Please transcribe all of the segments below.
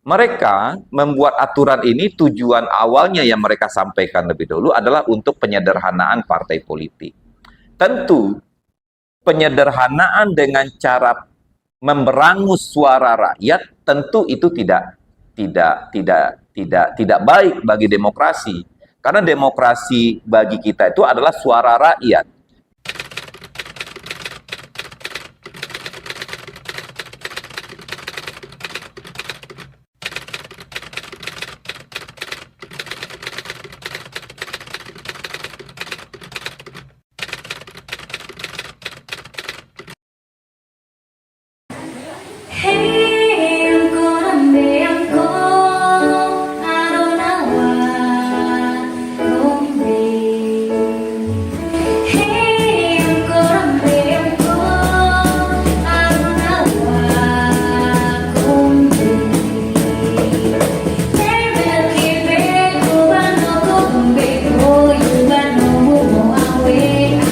Mereka membuat aturan ini tujuan awalnya yang mereka sampaikan lebih dulu adalah untuk penyederhanaan partai politik. Tentu penyederhanaan dengan cara memberangus suara rakyat tentu itu tidak baik bagi demokrasi. Karena demokrasi bagi kita itu adalah suara rakyat. Hey, I'm gonna be, I'm gone. I don't know what gonna be. Hey, I'm gonna be, I'm gone. I don't know what gonna be. Never keep it, go on, no gonna be, oh, you got no more away.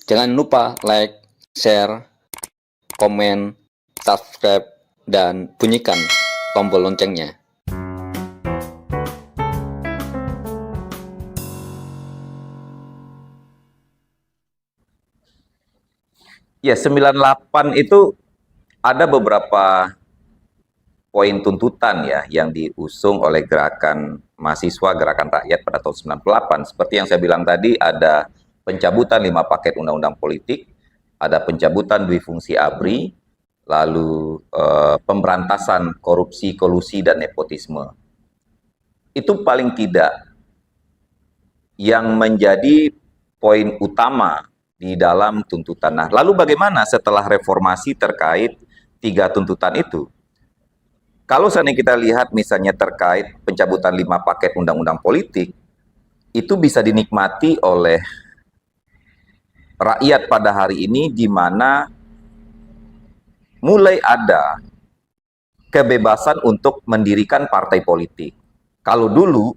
Jangan lupa like, share, komen, subscribe, dan bunyikan tombol loncengnya. Ya, 98 itu ada beberapa poin tuntutan ya yang diusung oleh gerakan mahasiswa, gerakan rakyat pada tahun 98. Seperti yang saya bilang tadi, ada pencabutan 5 paket undang-undang politik, ada pencabutan duifungsi ABRI, lalu pemberantasan korupsi, kolusi, dan nepotisme. Itu paling tidak yang menjadi poin utama di dalam tuntutan. Nah, lalu bagaimana setelah reformasi terkait 3 tuntutan itu? Kalau seandainya kita lihat misalnya terkait pencabutan 5 paket undang-undang politik, itu bisa dinikmati oleh rakyat pada hari ini, di mana mulai ada kebebasan untuk mendirikan partai politik. Kalau dulu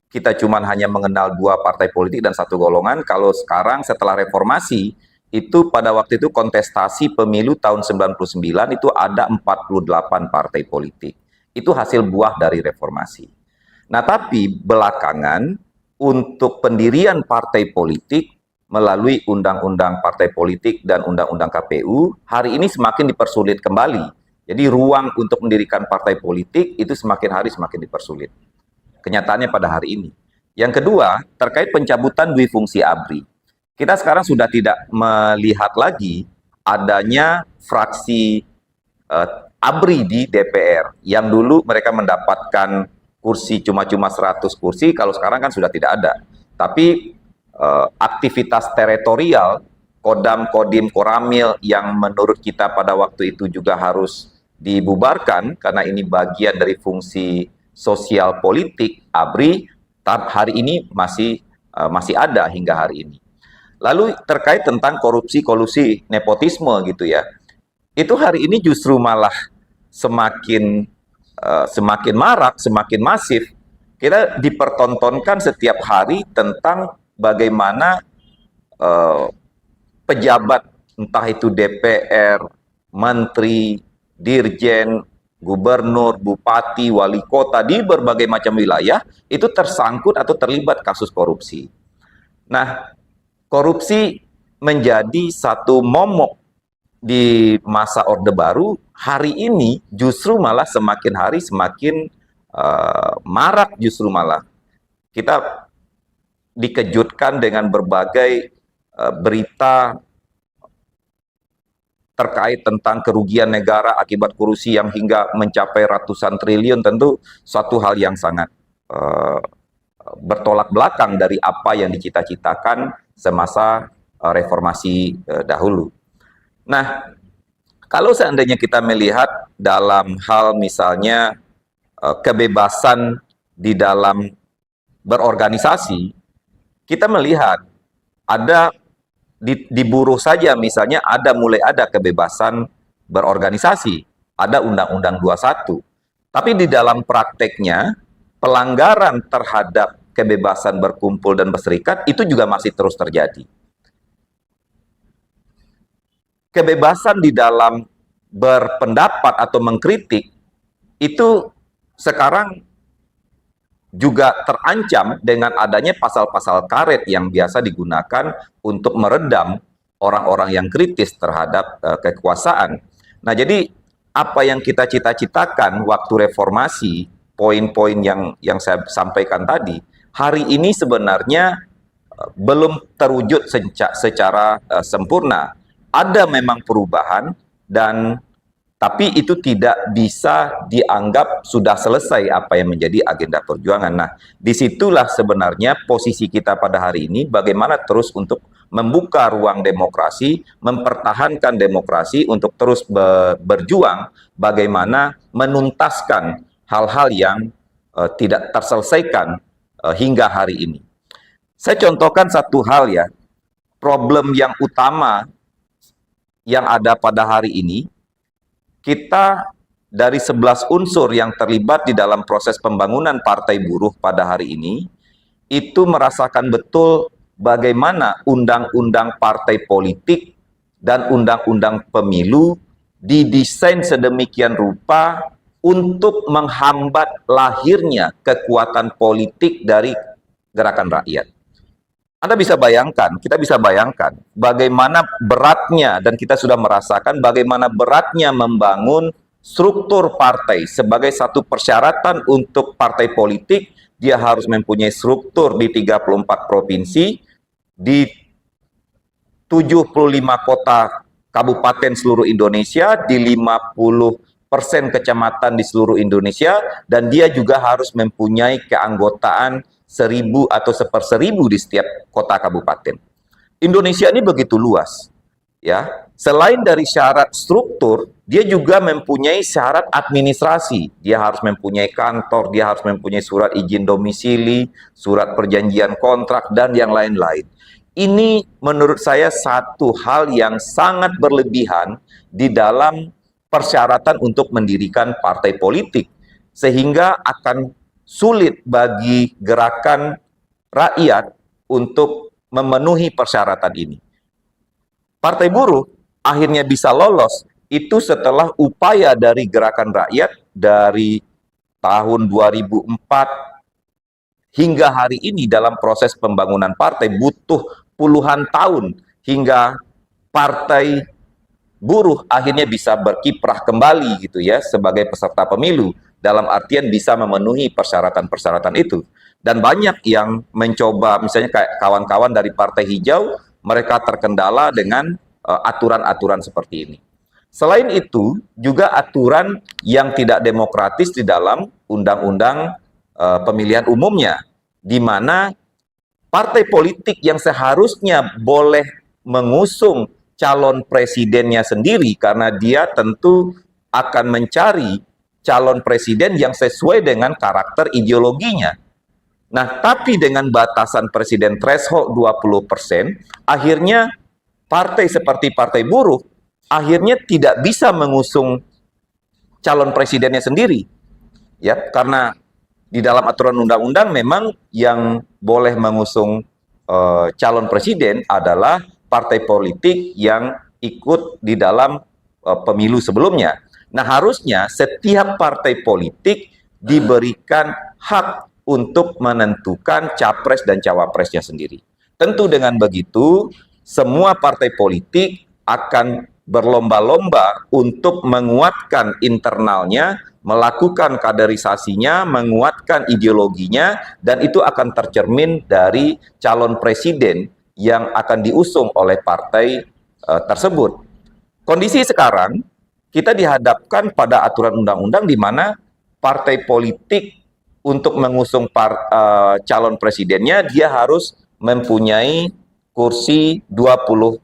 kita cuma hanya mengenal 2 partai politik dan 1 golongan, kalau sekarang setelah reformasi, itu pada waktu itu kontestasi pemilu tahun 99 itu ada 48 partai politik. Itu hasil buah dari reformasi. Nah, tapi belakangan untuk pendirian partai politik melalui Undang-Undang Partai Politik dan Undang-Undang KPU, hari ini semakin dipersulit kembali. Jadi ruang untuk mendirikan partai politik itu semakin hari semakin dipersulit. Kenyataannya pada hari ini. Yang kedua, terkait pencabutan duifungsi ABRI. Kita sekarang sudah tidak melihat lagi adanya fraksi ABRI di DPR. Yang dulu mereka mendapatkan kursi cuma 100 kursi, kalau sekarang kan sudah tidak ada. Tapi aktivitas teritorial, Kodam, Kodim, Koramil yang menurut kita pada waktu itu juga harus dibubarkan karena ini bagian dari fungsi sosial politik ABRI, hari ini masih ada hingga hari ini. Lalu terkait tentang korupsi, kolusi, nepotisme gitu ya, itu hari ini justru malah semakin marak, semakin masif. Kita dipertontonkan setiap hari tentang bagaimana pejabat, entah itu DPR, menteri, dirjen, gubernur, bupati, wali kota di berbagai macam wilayah itu tersangkut atau terlibat kasus korupsi. Nah, korupsi menjadi satu momok di masa Orde Baru. Hari ini justru malah semakin hari semakin marak, justru malah kita dikejutkan dengan berbagai berita terkait tentang kerugian negara akibat korupsi yang hingga mencapai ratusan triliun. Tentu suatu hal yang sangat bertolak belakang dari apa yang dicita-citakan semasa reformasi dahulu. Nah, kalau seandainya kita melihat dalam hal misalnya kebebasan di dalam berorganisasi, kita melihat ada di buruh saja misalnya mulai ada kebebasan berorganisasi, ada Undang-Undang 21. Tapi di dalam prakteknya, pelanggaran terhadap kebebasan berkumpul dan berserikat itu juga masih terus terjadi. Kebebasan di dalam berpendapat atau mengkritik itu sekarang juga terancam dengan adanya pasal-pasal karet yang biasa digunakan untuk meredam orang-orang yang kritis terhadap kekuasaan. Nah, jadi apa yang kita cita-citakan waktu reformasi, poin-poin yang saya sampaikan tadi, hari ini sebenarnya belum terwujud secara sempurna. Ada memang perubahan tapi itu tidak bisa dianggap sudah selesai apa yang menjadi agenda perjuangan. Nah, disitulah sebenarnya posisi kita pada hari ini, bagaimana terus untuk membuka ruang demokrasi, mempertahankan demokrasi untuk terus berjuang, bagaimana menuntaskan hal-hal yang tidak terselesaikan hingga hari ini. Saya contohkan satu hal ya, problem yang utama yang ada pada hari ini, kita dari 11 unsur yang terlibat di dalam proses pembangunan Partai Buruh pada hari ini, itu merasakan betul bagaimana undang-undang partai politik dan undang-undang pemilu didesain sedemikian rupa untuk menghambat lahirnya kekuatan politik dari gerakan rakyat. Anda bisa bayangkan, kita bisa bayangkan bagaimana beratnya, dan kita sudah merasakan bagaimana beratnya membangun struktur partai sebagai satu persyaratan untuk partai politik. Dia harus mempunyai struktur di 34 provinsi, di 75 kota kabupaten seluruh Indonesia, di 50% kecamatan di seluruh Indonesia, dan dia juga harus mempunyai keanggotaan 1.000 atau 1/1000 di setiap kota kabupaten. Indonesia ini begitu luas, ya. Selain dari syarat struktur, dia juga mempunyai syarat administrasi. Dia harus mempunyai kantor, dia harus mempunyai surat izin domisili, surat perjanjian kontrak, dan yang lain-lain. Ini menurut saya satu hal yang sangat berlebihan di dalam persyaratan untuk mendirikan partai politik, sehingga akan sulit bagi gerakan rakyat untuk memenuhi persyaratan ini. Partai Buruh akhirnya bisa lolos itu setelah upaya dari gerakan rakyat dari tahun 2004 hingga hari ini. Dalam proses pembangunan partai butuh puluhan tahun hingga Partai Buruh akhirnya bisa berkiprah kembali gitu ya sebagai peserta pemilu, dalam artian bisa memenuhi persyaratan-persyaratan itu. Dan banyak yang mencoba, misalnya kayak kawan-kawan dari Partai Hijau, mereka terkendala dengan aturan-aturan seperti ini. Selain itu, juga aturan yang tidak demokratis di dalam undang-undang pemilihan umumnya, di mana partai politik yang seharusnya boleh mengusung calon presidennya sendiri, karena dia tentu akan mencari calon presiden yang sesuai dengan karakter ideologinya. Nah, tapi dengan batasan presiden threshold 20%, akhirnya partai seperti Partai Buruh akhirnya tidak bisa mengusung calon presidennya sendiri. Ya, karena di dalam aturan undang-undang memang yang boleh mengusung calon presiden adalah partai politik yang ikut di dalam pemilu sebelumnya. Nah, harusnya setiap partai politik diberikan hak untuk menentukan capres dan cawapresnya sendiri. Tentu dengan begitu, semua partai politik akan berlomba-lomba untuk menguatkan internalnya, melakukan kaderisasinya, menguatkan ideologinya, dan itu akan tercermin dari calon presiden yang akan diusung oleh partai tersebut. Kondisi sekarang, kita dihadapkan pada aturan undang-undang di mana partai politik untuk mengusung calon presidennya, dia harus mempunyai kursi 20%.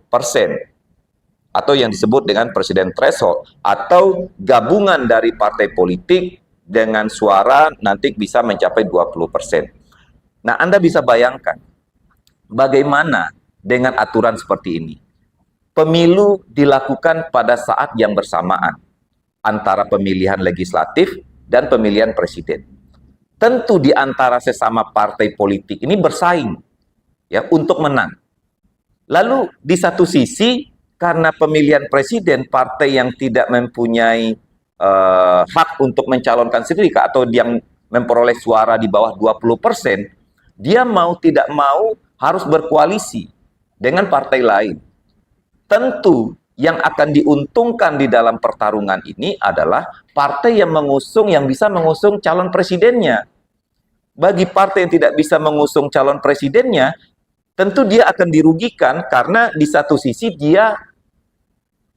Atau yang disebut dengan presiden threshold, atau gabungan dari partai politik dengan suara nanti bisa mencapai 20%. Nah, Anda bisa bayangkan bagaimana dengan aturan seperti ini. Pemilu dilakukan pada saat yang bersamaan antara pemilihan legislatif dan pemilihan presiden. Tentu di antara sesama partai politik ini bersaing ya untuk menang. Lalu di satu sisi karena pemilihan presiden partai yang tidak mempunyai hak untuk mencalonkan sendiri atau yang memperoleh suara di bawah 20%, dia mau tidak mau harus berkoalisi dengan partai lain. Tentu yang akan diuntungkan di dalam pertarungan ini adalah partai yang bisa mengusung calon presidennya. Bagi partai yang tidak bisa mengusung calon presidennya, tentu dia akan dirugikan karena di satu sisi dia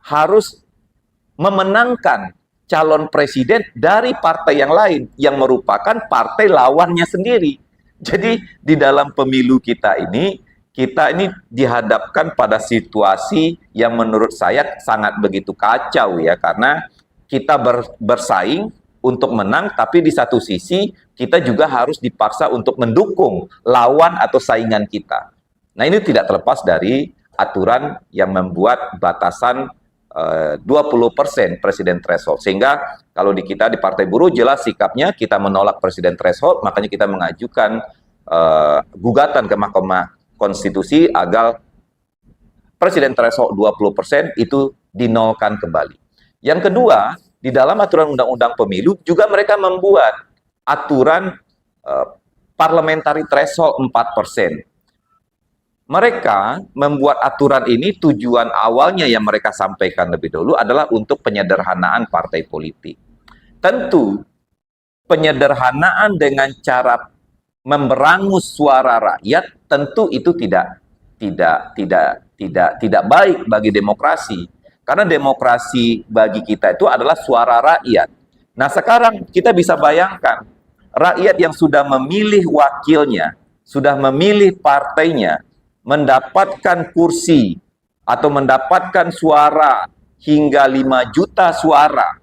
harus memenangkan calon presiden dari partai yang lain yang merupakan partai lawannya sendiri. Jadi di dalam pemilu kita ini dihadapkan pada situasi yang menurut saya sangat begitu kacau ya, karena kita bersaing untuk menang, tapi di satu sisi kita juga harus dipaksa untuk mendukung lawan atau saingan kita. Nah, ini tidak terlepas dari aturan yang membuat batasan 20% presiden threshold. Sehingga kalau di Partai Buruh jelas sikapnya kita menolak presiden threshold, makanya kita mengajukan gugatan ke Mahkamah Konstitusi agar presiden threshold 20% itu dinolkan kembali. Yang kedua, di dalam aturan undang-undang pemilu juga mereka membuat aturan parliamentary threshold 4%. Mereka membuat aturan ini tujuan awalnya yang mereka sampaikan lebih dulu adalah untuk penyederhanaan partai politik. Tentu penyederhanaan dengan cara memberangus suara rakyat tentu itu tidak baik bagi demokrasi. Karena demokrasi bagi kita itu adalah suara rakyat. Nah, sekarang kita bisa bayangkan rakyat yang sudah memilih wakilnya, sudah memilih partainya, mendapatkan kursi atau mendapatkan suara hingga 5 juta suara,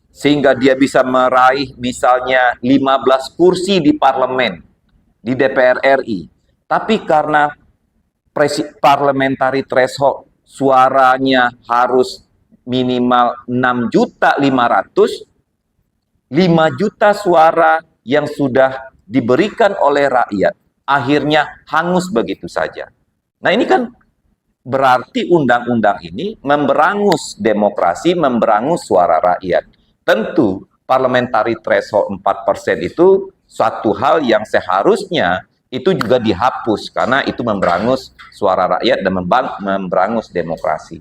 sehingga dia bisa meraih misalnya 15 kursi di parlemen, di DPR RI. Tapi karena parliamentary threshold suaranya harus minimal 6.500.000, 5 juta suara yang sudah diberikan oleh rakyat akhirnya hangus begitu saja. Nah, ini kan berarti undang-undang ini memberangus demokrasi, memberangus suara rakyat. Tentu parliamentary threshold 4% itu suatu hal yang seharusnya itu juga dihapus karena itu memberangus suara rakyat dan memberangus demokrasi.